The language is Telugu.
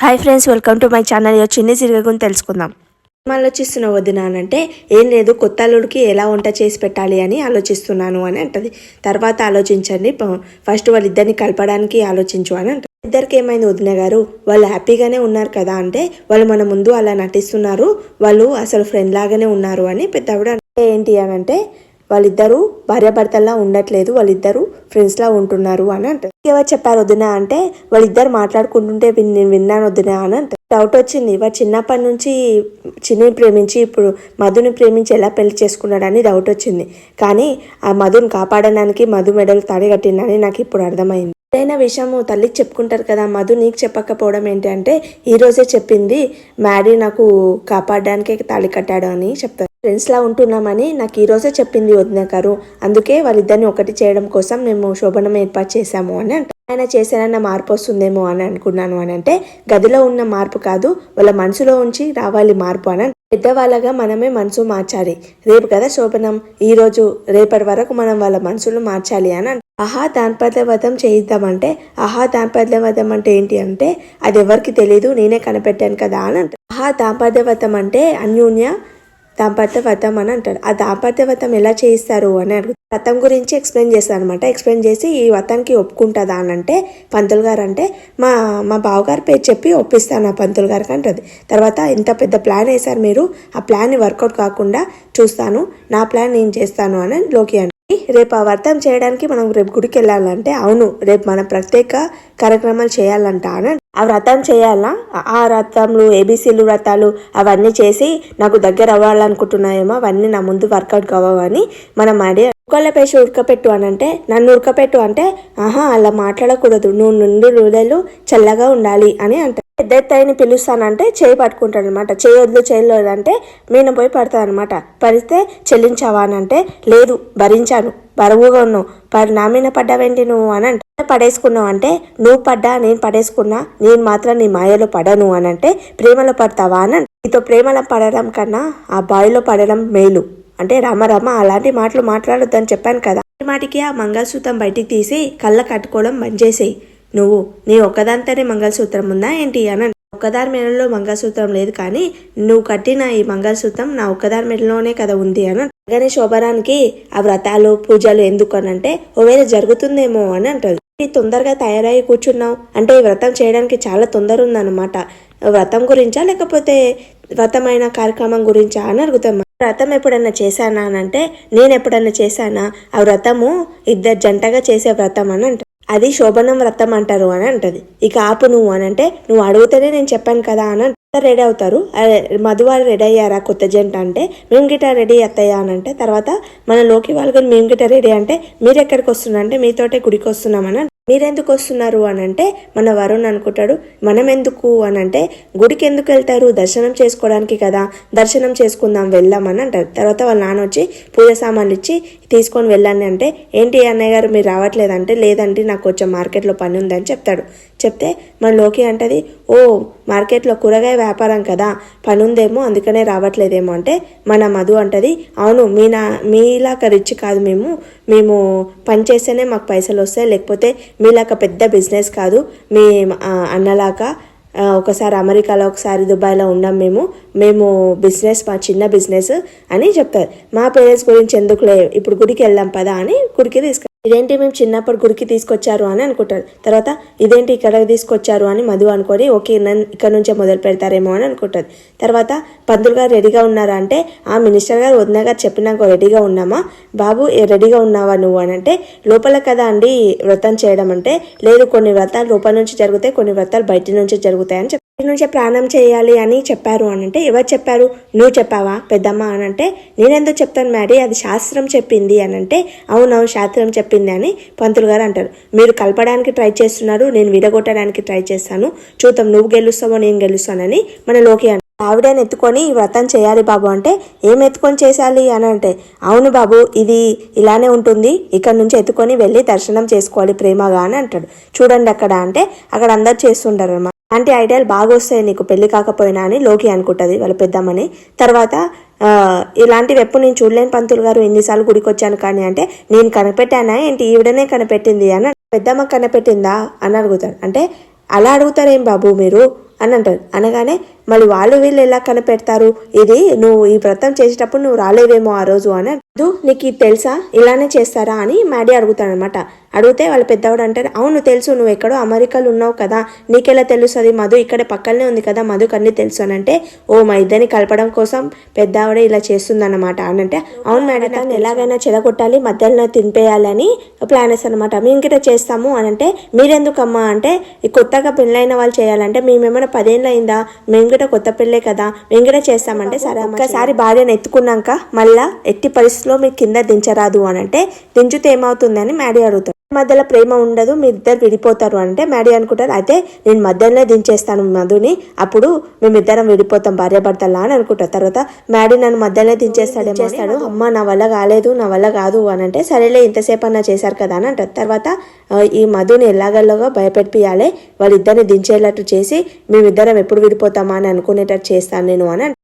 Hi friends, welcome to my channel. చిన్ని సిరిగని తెలుసుకుందాం. ఆలోచిస్తున్న వదినానంటే ఏం లేదు, కొత్త అల్లుడికి ఎలా వంట చేసి పెట్టాలి అని ఆలోచిస్తున్నాను అని అంటది. తర్వాత ఆలోచించండి, ఫస్ట్ వాళ్ళిద్దరిని కలపడానికి ఆలోచించు అని అంటారు. ఇద్దరికి ఏమైంది వదిన గారు, వాళ్ళు హ్యాపీగానే ఉన్నారు కదా అంటే వాళ్ళు మన ముందు అలా నటిస్తున్నారు, వాళ్ళు అసలు ఫ్రెండ్ లాగానే ఉన్నారు అని పెద్దవిడ అంటే ఏంటి అని అంటే వాళ్ళిద్దరూ భార్యాభర్తల్లా ఉండట్లేదు, వాళ్ళిద్దరూ ఫ్రెండ్స్లా ఉంటున్నారు అని అంటారు. ఎవరు చెప్పారు వదిన అంటే వాళ్ళిద్దరు మాట్లాడుకుంటుంటే నేను విన్నాను వదిన అని అంటారు. డౌట్ వచ్చింది, వాడు చిన్నప్పటి నుంచి చిన్నిని ప్రేమించి ఇప్పుడు మధుని ప్రేమించి ఎలా పెళ్లి చేసుకున్నాడని డౌట్ వచ్చింది. కానీ ఆ మధుని కాపాడడానికి మధు మెడలు తాడి కట్టిందని నాకు ఇప్పుడు అర్థమైంది. ఏదైనా విషయము తల్లికి చెప్పుకుంటారు కదా, మధు నీకు చెప్పకపోవడం ఏంటి అంటే ఈ రోజే చెప్పింది, మ్యాడీ నాకు కాపాడడానికే తాళి కట్టాడు అని చెప్తారు. ఫ్రెండ్స్లా ఉంటున్నామని నాకు ఈ రోజే చెప్పింది వదిన గారు, అందుకే వాళ్ళిద్దరిని ఒకటి చేయడం కోసం మేము శోభనం ఏర్పాటు చేశాము అని అంటారు. ఆయన చేశానన్న మార్పు వస్తుందేమో అని అనుకున్నాను అని అంటే గదిలో ఉన్న మార్పు కాదు, వాళ్ళ మనసులో ఉంచి రావాలి మార్పు అని. పెద్దవాళ్ళగా మనమే మనసు మార్చాలి. రేపు కదా శోభనం, ఈ రోజు రేపటి వరకు మనం వాళ్ళ మనసులు మార్చాలి అని అంటారు. ఆహా దాంపత్యవతం చేయిద్దామంటే, ఆహా దాంపత్యవతం అంటే ఏంటి అంటే అది ఎవరికి తెలీదు, నేనే కనిపెట్టాను కదా అని అంటారు. ఆహా దాంపత్యవతం అంటే అన్యోన్య దాంపత్య వ్రతం అని అంటారు. ఆ దాంపత్య వ్రతం ఎలా చేయిస్తారు అని అడుగుతారు. వ్రతం గురించి ఎక్స్ప్లెయిన్ చేస్తారు అనమాట. ఎక్స్ప్లెయిన్ చేసి ఈ వ్రతానికి ఒప్పుకుంటుందా అని అంటే పంతులు గారు అంటే మా బావగారు పేరు చెప్పి ఒప్పిస్తాను ఆ పంతులు గారికి అంటది. తర్వాత ఇంత పెద్ద ప్లాన్ వేశారు మీరు, ఆ ప్లాన్ని వర్కౌట్ కాకుండా చూస్తాను, నా ప్లాన్ నేను చేస్తాను అని లోకి అంటే రేపు ఆ వ్రతం చేయడానికి మనం రేపు గుడికి వెళ్ళాలంటే అవును రేపు మన ప్రత్యేక కార్యక్రమాలు చేయాలంట అని ఆ వ్రతం చేయాలా, ఆ వ్రతంలు ఏబీసీలు వ్రతాలు అవన్నీ చేసి నాకు దగ్గర అవ్వాలనుకుంటున్నాయేమో అవన్నీ నా ముందు వర్కౌట్ కావని మనం ఆడి కుక్కల పేసి ఉడకపెట్టు అని అంటే నన్ను ఉడకపెట్టు అంటే ఆహా అలా మాట్లాడకూడదు, నువ్వు నుండి రోజులు చల్లగా ఉండాలి అని అంటారు. పెద్ద ఎత్తాయిని పిలుస్తానంటే చేయి పట్టుకుంటాడు అనమాట. చేయొద్దు చేయలేదు అంటే మీన పోయి పడతాను అనమాట. పడితే చెల్లించావా అని అంటే లేదు భరించాను, బరువుగా ఉన్నావు, నా మీద పడ్డావేంటి నువ్వు అని అంటే పడేసుకున్నావు అంటే నువ్వు పడ్డా నేను పడేసుకున్నా, నేను మాత్రం నీ మాయలో పడను అని అంటే ప్రేమలో పడతావా అని అంటే నీతో ప్రేమలో పడడం కన్నా ఆ బావిలో పడడం మేలు అంటే రామ అలాంటి మాటలు మాట్లాడొద్దని చెప్పాను కదా. మాటికి ఆ మంగళసూత్రం బయటికి తీసి కళ్ళ కట్టుకోవడం బంద్ చేసేయి, నువ్వు నీ ఒక్కదాంతోనే మంగళసూత్రం ఉందా ఏంటి అని. ఒక్కదారి మెడలో మంగళసూత్రం లేదు కానీ నువ్వు కట్టిన ఈ మంగళసూత్రం నా ఒక్కదారి మెడలోనే కదా ఉంది అని. అలాగనే శోభరానికి ఆ వ్రతాలు పూజలు ఎందుకు అని అంటే ఒకవేళ జరుగుతుందేమో అని అంటది. తొందరగా తయారై కూర్చున్నావు అంటే ఈ వ్రతం చేయడానికి చాలా తొందర ఉందన్నమాట. వ్రతం గురించా లేకపోతే వ్రతమైన కార్యక్రమం గురించా అని అడుగుతాం. వ్రతం ఎప్పుడన్నా చేశానా అని అంటే నేను ఎప్పుడన్నా చేశానా, ఆ వ్రతము ఇద్దరు జంటగా చేసే వ్రతం అని అంట, అది శోభనం వ్రతం అంటారు అని అంటది. ఇక ఆపు నువ్వు అని అంటే నువ్వు అడిగితేనే నేను చెప్పాను కదా అని రెడీ అవుతారు. మధువారు రెడీ అయ్యారా కొత్త జంట అంటే మేము గిట్ట రెడీ అత్తయ్యా అని అంటే తర్వాత మన లోకి వాళ్ళు కానీ మేము గిట్ట రెడీ అంటే మీరు ఎక్కడికి వస్తున్నా అంటే మీతోటే గుడికి వస్తున్నామని. మీరెందుకు వస్తున్నారు అని అంటే మన వరుణ్ అనుకుంటాడు, మనం ఎందుకు అని అంటే గుడికి ఎందుకు వెళ్తారు, దర్శనం చేసుకోవడానికి కదా, దర్శనం చేసుకుందాం వెళ్దామని అంటారు. తర్వాత వాళ్ళ నాన్న వచ్చి పూజ సామాన్లు ఇచ్చి తీసుకొని వెళ్ళండి అంటే ఏంటి అన్నయ్య గారు మీరు రావట్లేదంటే లేదండి నాకు కొంచెం మార్కెట్లో పని ఉందని చెప్తాడు. చెప్తే మన లోకి అంటది, ఓ మార్కెట్లో కూరగాయ వ్యాపారం కదా పని ఉందేమో అందుకనే రావట్లేదేమో అంటే మన మధు అంటది, అవును మీలాగా రిచ్ కాదు, మేము పని చేస్తేనే మాకు పైసలు వస్తాయి, లేకపోతే మీలాగా పెద్ద బిజినెస్ కాదు, మీ అన్నలాగా ఒకసారి అమెరికాలో ఒకసారి దుబాయ్లో ఉన్నాం మేము బిజినెస్ మా చిన్న బిజినెస్ అని చెప్తారు. మా పేరెంట్స్ గురించి ఎందుకులే ఇప్పుడు గుడికి వెళ్దాం పదా అని గుడికి ఇదేంటి మేము చిన్నప్పుడు గుడికి తీసుకొచ్చారు అని అనుకుంటారు. తర్వాత ఇదేంటి ఇక్కడ తీసుకొచ్చారు అని మధు అనుకొని ఓకే ఇక్కడ నుంచే మొదలు పెడతారేమో అని అనుకుంటారు. తర్వాత పంతులు గారు రెడీగా ఉన్నారా అంటే ఆ మినిస్టర్ గారు వదిన గారు చెప్పినాక రెడీగా ఉన్నామా, బాబు రెడీగా ఉన్నావా నువ్వు అని అంటే లోపల కదా అండి వ్రతం చేయడం అంటే లేదు కొన్ని వ్రతాలు లోపల నుంచి జరుగుతాయి, కొన్ని వ్రతాలు బయట నుంచి జరుగుతాయని చెప్పి నుంచే ప్రాణం చేయాలి అని చెప్పారు అని అంటే ఎవరు చెప్పారు, నువ్వు చెప్పావా పెద్దమ్మ అని అంటే నేనెందుకు చెప్తాను మ్యాడీ అది శాస్త్రం చెప్పింది అని అంటే అవునవును శాస్త్రం చెప్పింది అని పంతులు గారు అంటారు. మీరు కలపడానికి ట్రై చేస్తున్నారు, నేను విడగొట్టడానికి ట్రై చేస్తాను, చూద్దాం నువ్వు గెలుస్తావో నేను గెలుస్తానని మన లోకి అంటారు. ఆవిడని ఎత్తుకొని ఈ వ్రతం చేయాలి బాబు అంటే ఏం ఎత్తుకొని చేయాలి అని అంటే అవును బాబు ఇది ఇలానే ఉంటుంది, ఇక్కడ నుంచి ఎత్తుకొని వెళ్ళి దర్శనం చేసుకోవాలి ప్రేమగా అని అంటాడు. చూడండి అక్కడ అంటే అక్కడ అందరు చేస్తుంటారు అన్నమాట. అంటే ఐడియాలు బాగా వస్తాయి నీకు పెళ్లి కాకపోయినా అని లోకి అనుకుంటుంది వాళ్ళ పెద్దమ్మని. తర్వాత ఇలాంటివి ఎప్పుడు నేను చూడలేని పంతులు గారు ఎన్నిసార్లు గుడికి వచ్చాను కానీ అంటే నేను కనిపెట్టానా ఏంటి ఈవిడనే కనిపెట్టింది అని పెద్దమ్మ కనిపెట్టిందా అని అడుగుతాడు. అంటే అలా అడుగుతారేం బాబు మీరు అని అంటారు. అనగానే మళ్ళీ వాళ్ళు వీళ్ళు ఎలా కనిపెడతారు, ఇది నువ్వు ఈ వ్రతం చేసేటప్పుడు నువ్వు రాలేవేమో ఆ రోజు అని. నీకు ఇది తెలుసా, ఇలానే చేస్తారా అని మ్యాడీ అడుగుతాడనమాట. అడిగితే వాళ్ళ పెద్దవాడు అంటారు, అవును తెలుసు, నువ్వు ఎక్కడో అమెరికాలో ఉన్నావు కదా, నీకెలా తెలుస్తుంది, మధు ఇక్కడ పక్కనే ఉంది కదా, మధుకు అన్నీ తెలుసు అని అంటే, ఓ మా ఇద్దరిని కలపడం కోసం పెద్దవాడే ఇలా చేస్తుందన్నమాట అని అంటే, అవును మేడం, తను ఎలాగైనా చెదగొట్టాలి, మధ్యలో తినిపేయాలని ప్లాన్ వేస్తారనమాట. మేము గిట్ట చేస్తాము అని అంటే, మీరెందుకమ్మా అంటే, కొత్తగా పెళ్ళైన వాళ్ళు చేయాలంటే, మేమేమైనా 10 ఏళ్ళు అయిందా, మేము గిట్ట కొత్త పెళ్ళే కదా, మేము గిట్ట చేస్తామంటే, సరే ఒక్కసారి భార్యను ఎత్తుకున్నాక మళ్ళా ఎట్టి పరిస్థితిలో మీరు కింద దించరాదు అని అంటే, దించితే ఏమవుతుందని మ్యాడీ అడుగుతారు. మధ్యలో ప్రేమ ఉండదు, మీరిద్దరు విడిపోతారు అంటే మ్యాడీ అనుకుంటారు, అయితే నేను మధ్యలోనే దించేస్తాను మధుని, అప్పుడు మేమిద్దరం విడిపోతాం భార్యాభర్తలా అని అనుకుంటారు. తర్వాత మ్యాడీ నన్ను మధ్యలోనే దించేస్తాడు. అమ్మ నా వల్ల కాలేదు, నా వల్ల కాదు అని అంటే, సరేలే ఇంతసేపు అన్నా చేశారు కదా అని అంటారు. తర్వాత ఈ మధుని ఎలాగల్లోగా భయపెట్టియాలి, వాళ్ళిద్దరిని దించేటట్టు చేసి మేమిద్దరం ఎప్పుడు విడిపోతామా అని అనుకునేటట్టు చేస్తాను నేను అని